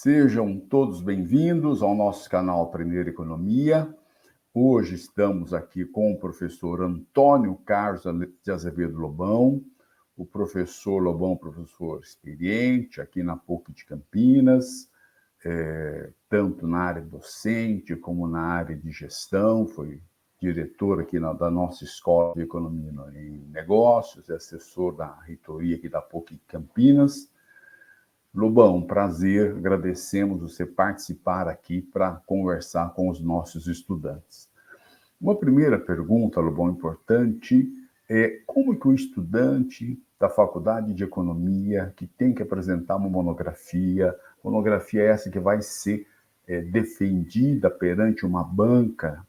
Sejam todos bem-vindos ao nosso canal Aprender Economia. Hoje estamos aqui com o professor Antônio Carlos de Azevedo Lobão. O professor Lobão, professor experiente aqui na PUC de Campinas, tanto na área docente como na área de gestão, foi diretor aqui da nossa Escola de Economia e Negócios, assessor da reitoria aqui da PUC de Campinas. Lobão, prazer, agradecemos você participar aqui para conversar com os nossos estudantes. Uma primeira pergunta, Lobão, importante, é como que o estudante da Faculdade de Economia, que tem que apresentar uma monografia essa que vai ser defendida perante uma banca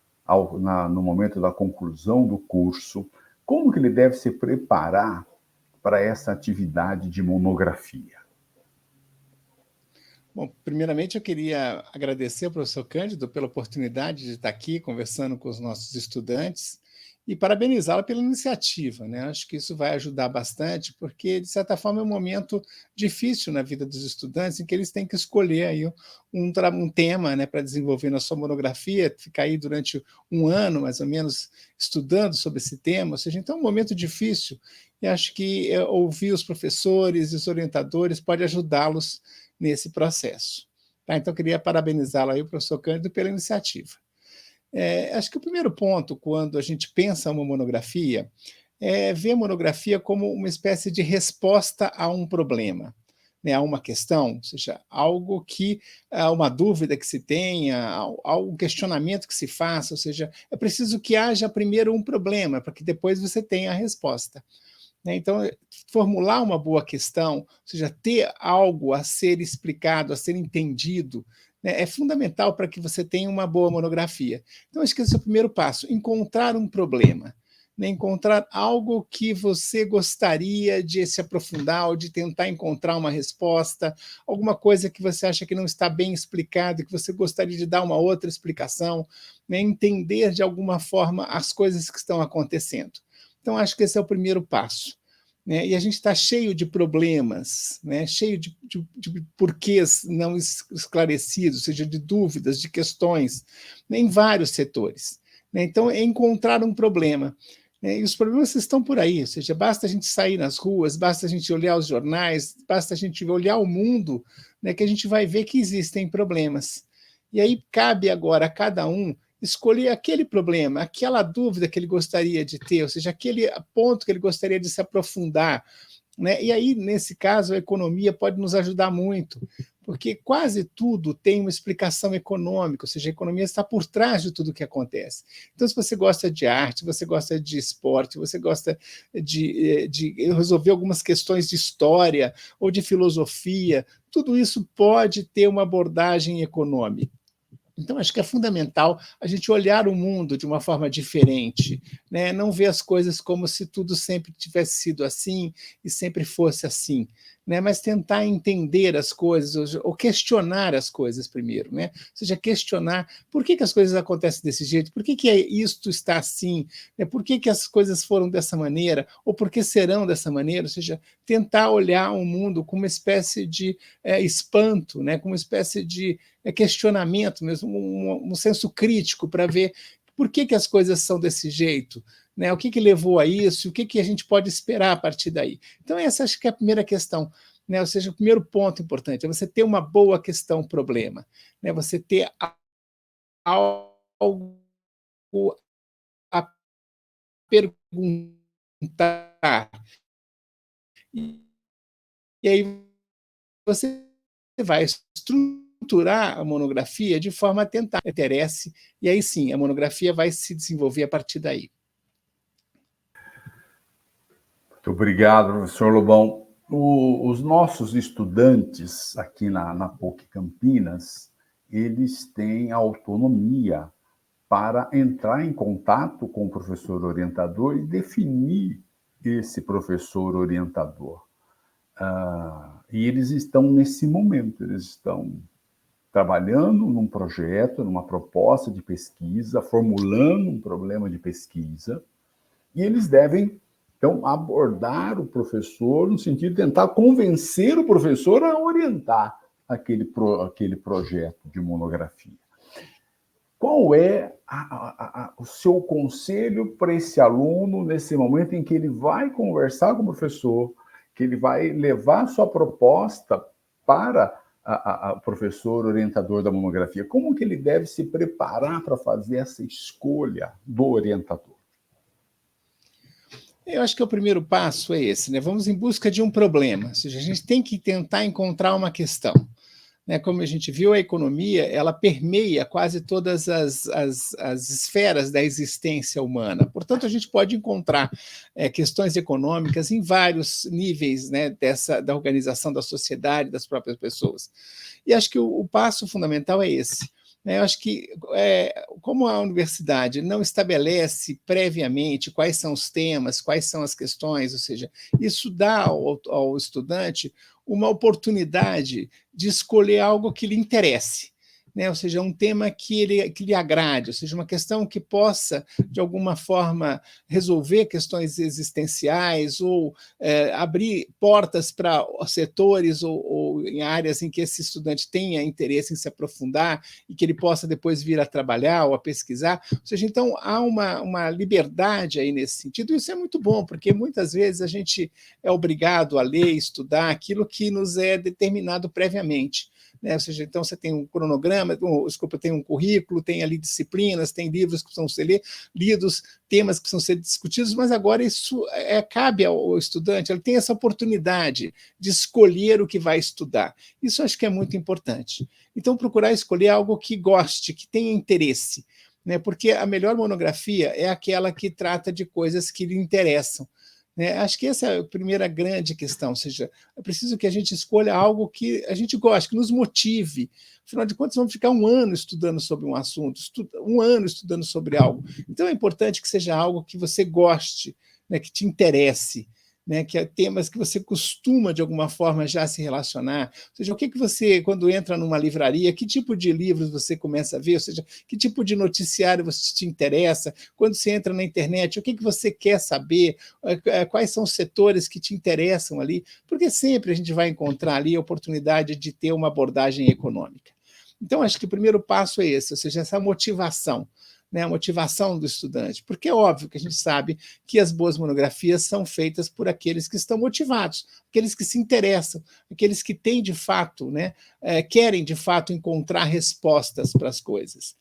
no momento da conclusão do curso, como que ele deve se preparar para essa atividade de monografia? Bom, primeiramente eu queria agradecer ao professor Cândido pela oportunidade de estar aqui conversando com os nossos estudantes e parabenizá-lo pela iniciativa, né? Acho que isso vai ajudar bastante, porque, de certa forma, é um momento difícil na vida dos estudantes, em que eles têm que escolher aí um tema, né, para desenvolver na sua monografia, ficar aí durante um ano, mais ou menos, estudando sobre esse tema, ou seja, então é um momento difícil, e acho que ouvir os professores e os orientadores pode ajudá-los nesse processo. Tá? Então, eu queria parabenizá-lo aí, o professor Cândido, pela iniciativa. Acho que o primeiro ponto, quando a gente pensa uma monografia, é ver a monografia como uma espécie de resposta a um problema, né, a uma questão, ou seja, algo que, uma dúvida que se tenha, um questionamento que se faça, ou seja, é preciso que haja primeiro um problema, para que depois você tenha a resposta. Então, formular uma boa questão, ou seja, ter algo a ser explicado, a ser entendido, né, é fundamental para que você tenha uma boa monografia. Então, acho que esse é o primeiro passo, encontrar um problema, né, encontrar algo que você gostaria de se aprofundar ou de tentar encontrar uma resposta, alguma coisa que você acha que não está bem explicado, que você gostaria de dar uma outra explicação, né, entender de alguma forma as coisas que estão acontecendo. Então, acho que esse é o primeiro passo. Né? E a gente está cheio de problemas, né? Cheio de porquês não esclarecidos, ou seja, de dúvidas, de questões, né? Em vários setores. Né? Então, é encontrar um problema. Né? E os problemas estão por aí, ou seja, basta a gente sair nas ruas, basta a gente olhar os jornais, basta a gente olhar o mundo, né? Que a gente vai ver que existem problemas. E aí cabe agora a cada um escolher aquele problema, aquela dúvida que ele gostaria de ter, ou seja, aquele ponto que ele gostaria de se aprofundar. Né? E aí, nesse caso, a economia pode nos ajudar muito, porque quase tudo tem uma explicação econômica, ou seja, a economia está por trás de tudo o que acontece. Então, se você gosta de arte, você gosta de esporte, você gosta de resolver algumas questões de história ou de filosofia, tudo isso pode ter uma abordagem econômica. Então, acho que é fundamental a gente olhar o mundo de uma forma diferente, né? Não ver as coisas como se tudo sempre tivesse sido assim e sempre fosse assim, né? Mas tentar entender as coisas ou questionar as coisas primeiro, né? Ou seja, questionar por que as coisas acontecem desse jeito, por que isto está assim, né? Por que as coisas foram dessa maneira ou por que serão dessa maneira, ou seja, tentar olhar o mundo com uma espécie de espanto, né? Com uma espécie de questionamento mesmo, um senso crítico para ver por que as coisas são desse jeito, né? O que levou a isso, o que a gente pode esperar a partir daí. Então, essa acho que é a primeira questão, né? Ou seja, o primeiro ponto importante é você ter uma boa questão-problema, né? Você ter algo a perguntar. E aí você vai estruturar a monografia de forma a tentar interesse, e aí sim, a monografia vai se desenvolver a partir daí. Muito obrigado, professor Lobão. Os nossos estudantes aqui na PUC Campinas, eles têm autonomia para entrar em contato com o professor orientador e definir esse professor orientador. E eles estão nesse momento, eles estão trabalhando num projeto, numa proposta de pesquisa, formulando um problema de pesquisa, e eles devem, então, abordar o professor no sentido de tentar convencer o professor a orientar aquele projeto de monografia. Qual é o seu conselho para esse aluno nesse momento em que ele vai conversar com o professor, que ele vai levar sua proposta para o professor orientador da monografia? Como que ele deve se preparar para fazer essa escolha do orientador? Eu acho que o primeiro passo é esse, né? Vamos em busca de um problema, ou seja, a gente tem que tentar encontrar uma questão. Né, como a gente viu, a economia ela permeia quase todas as esferas da existência humana. Portanto, a gente pode encontrar questões econômicas em vários níveis, né, da organização da sociedade, das próprias pessoas. E acho que o passo fundamental é esse. Né, eu acho que, como a universidade não estabelece previamente quais são os temas, quais são as questões, ou seja, isso dá ao estudante uma oportunidade de escolher algo que lhe interesse, né? Ou seja, um tema que lhe agrade, ou seja, uma questão que possa, de alguma forma, resolver questões existenciais ou abrir portas para setores ou em áreas em que esse estudante tenha interesse em se aprofundar e que ele possa depois vir a trabalhar ou a pesquisar. Ou seja, então, há uma liberdade aí nesse sentido, e isso é muito bom, porque muitas vezes a gente é obrigado a ler e estudar aquilo que nos é determinado previamente. Né? Ou seja, então você tem um cronograma, tem um currículo, tem ali disciplinas, tem livros que precisam ser lidos, temas que precisam ser discutidos, mas agora isso cabe ao estudante, ele tem essa oportunidade de escolher o que vai estudar. Isso acho que é muito importante. Então, procurar escolher algo que goste, que tenha interesse, né? Porque a melhor monografia é aquela que trata de coisas que lhe interessam. Né? Acho que essa é a primeira grande questão, ou seja, é preciso que a gente escolha algo que a gente goste, que nos motive. Afinal de contas, vamos ficar um ano estudando sobre um assunto, um ano estudando sobre algo. Então, é importante que seja algo que você goste, né, que te interesse, né, que é temas que você costuma, de alguma forma, já se relacionar. Ou seja, o que você, quando entra numa livraria, que tipo de livros você começa a ver? Ou seja, que tipo de noticiário você te interessa? Quando você entra na internet, o que você quer saber? Quais são os setores que te interessam ali? Porque sempre a gente vai encontrar ali a oportunidade de ter uma abordagem econômica. Então, acho que o primeiro passo é esse, ou seja, essa motivação. Né, a motivação do estudante, porque é óbvio que a gente sabe que as boas monografias são feitas por aqueles que estão motivados, aqueles que se interessam, aqueles que têm de fato, né, querem de fato encontrar respostas para as coisas.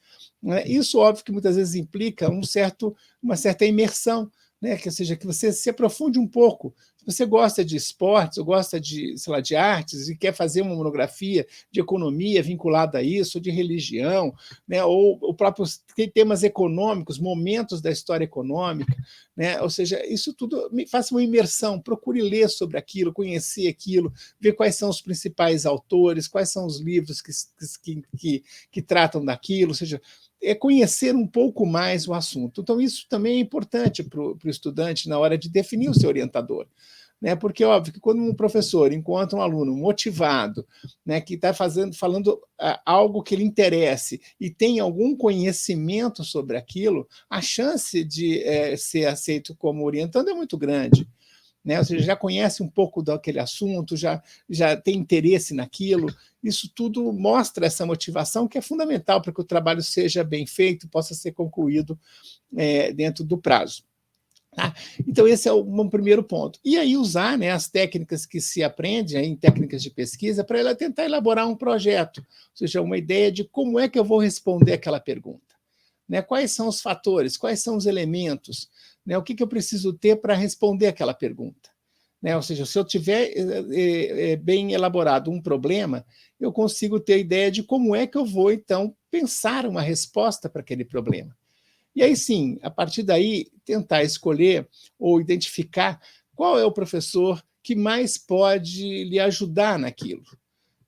Isso, óbvio, que muitas vezes implica uma certa imersão, né, ou seja, que você se aprofunde um pouco. Se você gosta de esportes, ou gosta de, sei lá, de artes, e quer fazer uma monografia de economia vinculada a isso, ou de religião, né, ou próprios temas econômicos, momentos da história econômica, né, ou seja, isso tudo, faça uma imersão, procure ler sobre aquilo, conhecer aquilo, ver quais são os principais autores, quais são os livros que tratam daquilo, ou seja, é conhecer um pouco mais o assunto. Então, isso também é importante para o estudante na hora de definir o seu orientador. Né? Porque, óbvio, que quando um professor encontra um aluno motivado, né, que está falando algo que lhe interesse e tem algum conhecimento sobre aquilo, a chance de ser aceito como orientando é muito grande. Né? Ou seja, já conhece um pouco daquele assunto, já tem interesse naquilo. Isso tudo mostra essa motivação que é fundamental para que o trabalho seja bem feito, possa ser concluído dentro do prazo. Tá? Então, esse é um primeiro ponto. E aí usar, né, as técnicas que se aprende em técnicas de pesquisa para ela tentar elaborar um projeto, ou seja, uma ideia de como é que eu vou responder aquela pergunta. Né? Quais são os fatores, quais são os elementos, né? O que eu preciso ter para responder aquela pergunta. Né? Ou seja, se eu tiver bem elaborado um problema, eu consigo ter ideia de como é que eu vou, então, pensar uma resposta para aquele problema. E aí sim, a partir daí, tentar escolher ou identificar qual é o professor que mais pode lhe ajudar naquilo.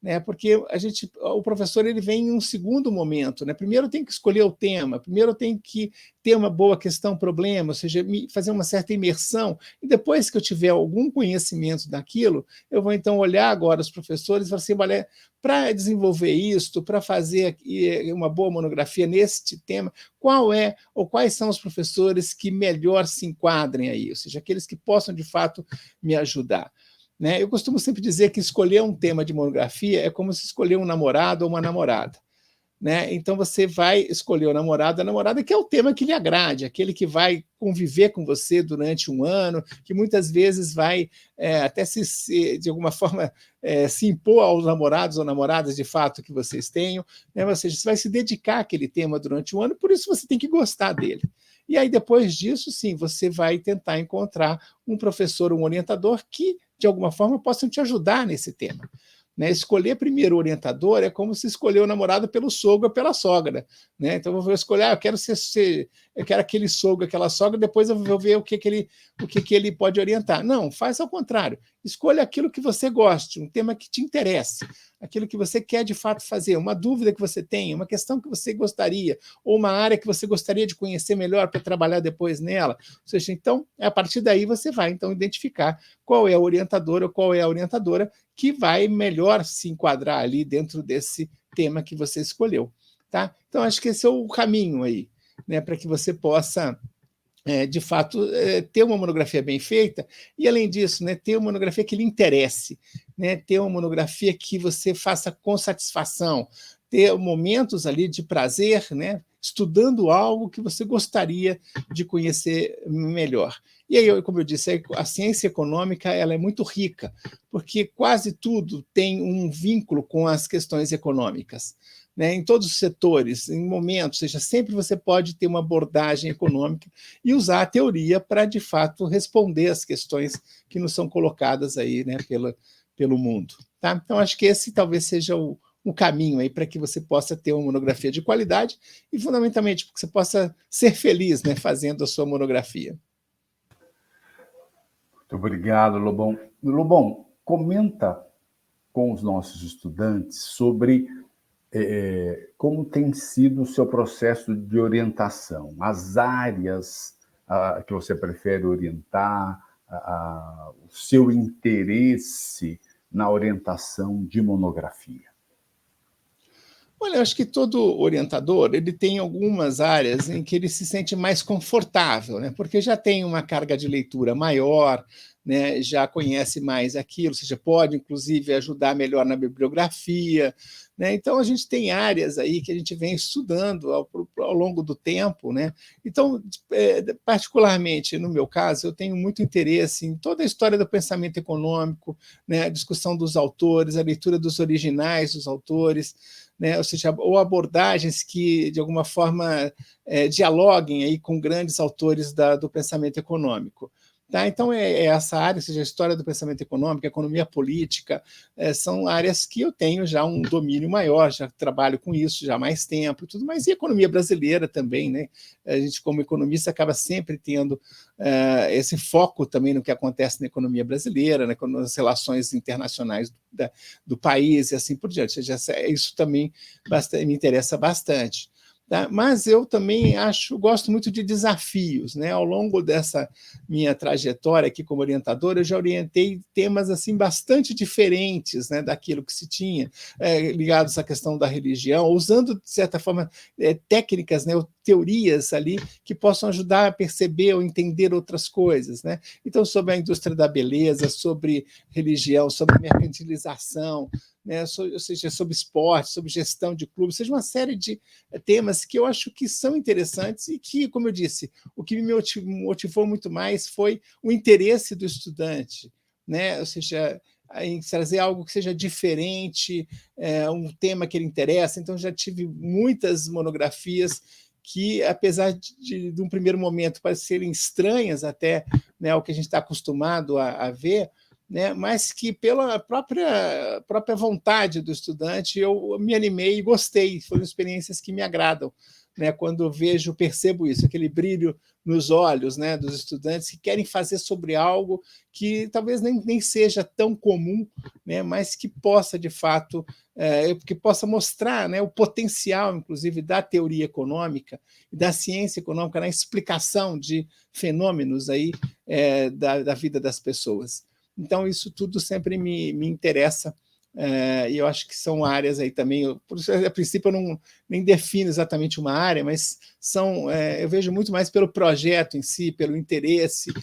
Né? Porque o professor ele vem em um segundo momento. Né? Primeiro tem que escolher o tema, primeiro tem que ter uma boa questão-problema, ou seja, fazer uma certa imersão, e depois que eu tiver algum conhecimento daquilo, eu vou então olhar agora os professores e falar assim, olha, para desenvolver isto, para fazer uma boa monografia neste tema, qual é ou quais são os professores que melhor se enquadrem aí, ou seja, aqueles que possam de fato me ajudar. né? Eu costumo sempre dizer que escolher um tema de monografia é como se escolher um namorado ou uma namorada, né? Então, você vai escolher o namorado, a namorada, que é o tema que lhe agrade, aquele que vai conviver com você durante um ano, que muitas vezes vai até de alguma forma, se impor aos namorados ou namoradas de fato que vocês tenham, né? Ou seja, você vai se dedicar àquele tema durante um ano, por isso você tem que gostar dele. E aí, depois disso, sim, você vai tentar encontrar um professor, um orientador que, de alguma forma, possam te ajudar nesse tema. Né? Escolher primeiro o orientador é como se escolher o namorado pelo sogro ou pela sogra. Né? Então, eu vou escolher, eu quero eu quero aquele sogro, aquela sogra, depois eu vou ver o que ele pode orientar. Não, faz ao contrário. Escolha aquilo que você goste, um tema que te interesse, aquilo que você quer de fato fazer, uma dúvida que você tem, uma questão que você gostaria, ou uma área que você gostaria de conhecer melhor para trabalhar depois nela. Ou seja, então, a partir daí você vai então identificar qual é o orientador ou qual é a orientadora que vai melhor se enquadrar ali dentro desse tema que você escolheu. Tá? Então, acho que esse é o caminho aí, né, para que você possa, de fato, ter uma monografia bem feita e, além disso, né, ter uma monografia que lhe interesse, né, ter uma monografia que você faça com satisfação, ter momentos ali de prazer, né, estudando algo que você gostaria de conhecer melhor. E aí, como eu disse, a ciência econômica ela é muito rica, porque quase tudo tem um vínculo com as questões econômicas. Né, em todos os setores, em momentos, ou seja, sempre você pode ter uma abordagem econômica e usar a teoria para, de fato, responder às questões que nos são colocadas aí, né, pelo mundo. Tá? Então, acho que esse talvez seja o caminho aí para que você possa ter uma monografia de qualidade e, fundamentalmente, para que você possa ser feliz, né, fazendo a sua monografia. Muito obrigado, Lobão. Lobão, comenta com os nossos estudantes sobre como tem sido o seu processo de orientação, as áreas que você prefere orientar, o seu interesse na orientação de monografia. Olha, eu acho que todo orientador ele tem algumas áreas em que ele se sente mais confortável, né? Porque já tem uma carga de leitura maior, né? Já conhece mais aquilo, ou seja, pode, inclusive, ajudar melhor na bibliografia. Né? Então, a gente tem áreas aí que a gente vem estudando ao longo do tempo. Né? Então, particularmente no meu caso, eu tenho muito interesse em toda a história do pensamento econômico, né? A discussão dos autores, a leitura dos originais dos autores, né? Ou seja, ou abordagens que, de alguma forma, dialoguem aí com grandes autores do pensamento econômico. Tá? Então, essa área, ou seja, a história do pensamento econômico, a economia política, são áreas que eu tenho já um domínio maior, já trabalho com isso já há mais tempo e tudo mais, e a economia brasileira também, né? A gente, como economista, acaba sempre tendo esse foco também no que acontece na economia brasileira, né? Nas relações internacionais do país e assim por diante. Ou seja, isso também me interessa bastante. Tá? Mas eu também gosto muito de desafios. Né? Ao longo dessa minha trajetória aqui como orientador, eu já orientei temas assim bastante diferentes, né, daquilo que se tinha, ligados à questão da religião, usando, de certa forma, técnicas, né, ou teorias ali que possam ajudar a perceber ou entender outras coisas. Né? Então, sobre a indústria da beleza, sobre religião, sobre mercantilização, né, ou seja, sobre esporte, sobre gestão de clubes, seja uma série de temas que eu acho que são interessantes e que, como eu disse, o que me motivou muito mais foi o interesse do estudante, né? Ou seja, em trazer algo que seja diferente, um tema que ele interessa. Então, já tive muitas monografias que, apesar de um primeiro momento parecerem estranhas até, né, ao que a gente está acostumado a ver, né, mas que pela própria vontade do estudante eu me animei e gostei. Foram experiências que me agradam, né, quando eu percebo isso, aquele brilho nos olhos, né, dos estudantes que querem fazer sobre algo que talvez nem seja tão comum, né, mas que possa, de fato, que possa mostrar, né, o potencial, inclusive, da teoria econômica e da ciência econômica na explicação de fenômenos aí, da vida das pessoas. Então, isso tudo sempre me interessa, e eu acho que são áreas aí também, a princípio eu nem defino exatamente uma área, mas eu vejo muito mais pelo projeto em si, pelo interesse,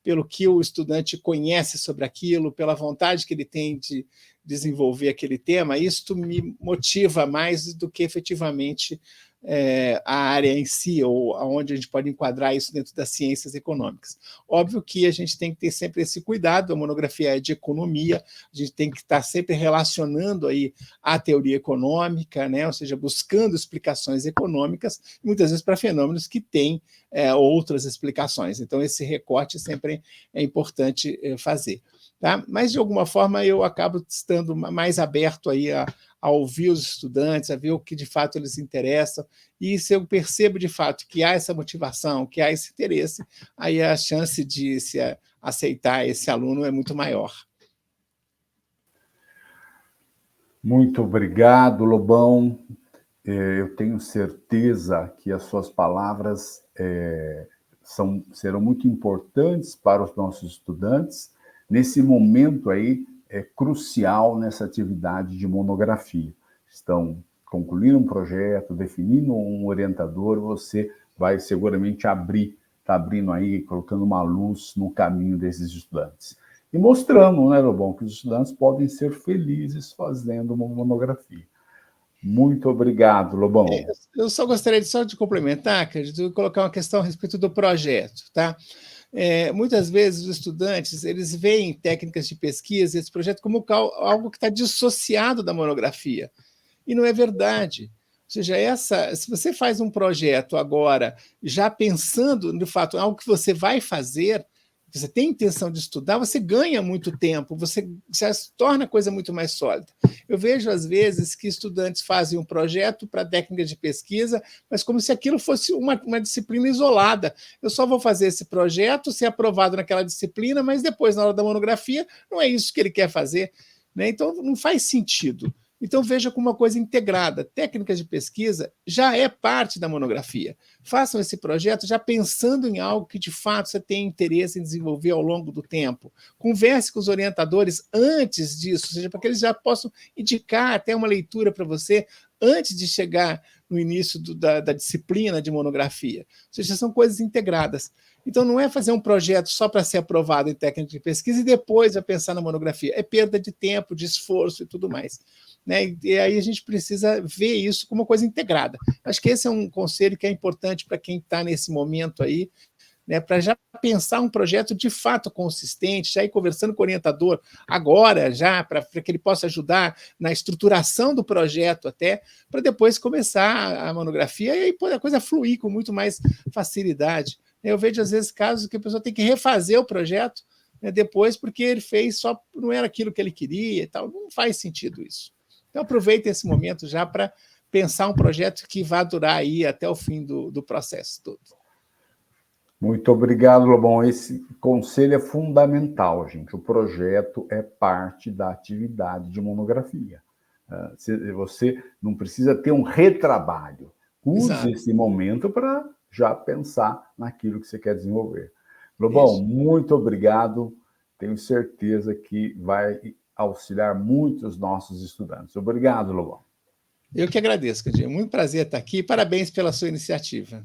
pelo que o estudante conhece sobre aquilo, pela vontade que ele tem de desenvolver aquele tema, isso me motiva mais do que efetivamente a área em si, ou aonde a gente pode enquadrar isso dentro das ciências econômicas. Óbvio que a gente tem que ter sempre esse cuidado, a monografia é de economia, a gente tem que estar sempre relacionando aí a teoria econômica, né? Ou seja, buscando explicações econômicas, muitas vezes para fenômenos que têm outras explicações. Então, esse recorte sempre é importante fazer. Tá? Mas, de alguma forma, eu acabo estando mais aberto aí a ouvir os estudantes, a ver o que de fato eles interessam, e se eu percebo de fato que há essa motivação, que há esse interesse, aí a chance de se aceitar esse aluno é muito maior. Muito obrigado, Lobão. Eu tenho certeza que as suas palavras serão muito importantes para os nossos estudantes nesse momento aí crucial nessa atividade de monografia. Estão concluindo um projeto, definindo um orientador, você vai seguramente está abrindo aí, colocando uma luz no caminho desses estudantes. E mostrando, né, Lobão, que os estudantes podem ser felizes fazendo uma monografia. Muito obrigado, Lobão. Eu só gostaria de complementar, de colocar uma questão a respeito do projeto, tá? Muitas vezes os estudantes eles veem técnicas de pesquisa, esse projeto, como algo que está dissociado da monografia. E não é verdade. Ou seja, se você faz um projeto agora, já pensando, de fato, em algo que você vai fazer, você tem intenção de estudar, você ganha muito tempo, você já se torna a coisa muito mais sólida. Eu vejo, às vezes, que estudantes fazem um projeto para técnicas de pesquisa, mas como se aquilo fosse uma disciplina isolada. Eu só vou fazer esse projeto, ser aprovado naquela disciplina, mas depois, na hora da monografia, não é isso que ele quer fazer, né? Então, não faz sentido. Então, veja como uma coisa integrada. Técnicas de pesquisa já é parte da monografia. Façam esse projeto já pensando em algo que, de fato, você tem interesse em desenvolver ao longo do tempo. Converse com os orientadores antes disso, ou seja, para que eles já possam indicar até uma leitura para você antes de chegar no início da disciplina de monografia. Ou seja, são coisas integradas. Então, não é fazer um projeto só para ser aprovado em técnica de pesquisa e depois a pensar na monografia. É perda de tempo, de esforço e tudo mais. Né? E aí a gente precisa ver isso como uma coisa integrada. Acho que esse é um conselho que é importante para quem está nesse momento aí, né, para já pensar um projeto de fato consistente, já ir conversando com o orientador agora, já, para que ele possa ajudar na estruturação do projeto até, para depois começar a monografia e aí a coisa fluir com muito mais facilidade. Eu vejo, às vezes, casos que a pessoa tem que refazer o projeto, né, depois, porque ele fez só, não era aquilo que ele queria e tal. Não faz sentido isso. Então, aproveite esse momento já para pensar um projeto que vá durar aí até o fim do processo todo. Muito obrigado, Lobão. Esse conselho é fundamental, gente. O projeto é parte da atividade de monografia. Você não precisa ter um retrabalho. Use esse momento para já pensar naquilo que você quer desenvolver. Lobão, muito obrigado. Tenho certeza que vai auxiliar muito os nossos estudantes. Obrigado, Lobão. Eu que agradeço, Candinho. Muito prazer estar aqui. Parabéns pela sua iniciativa.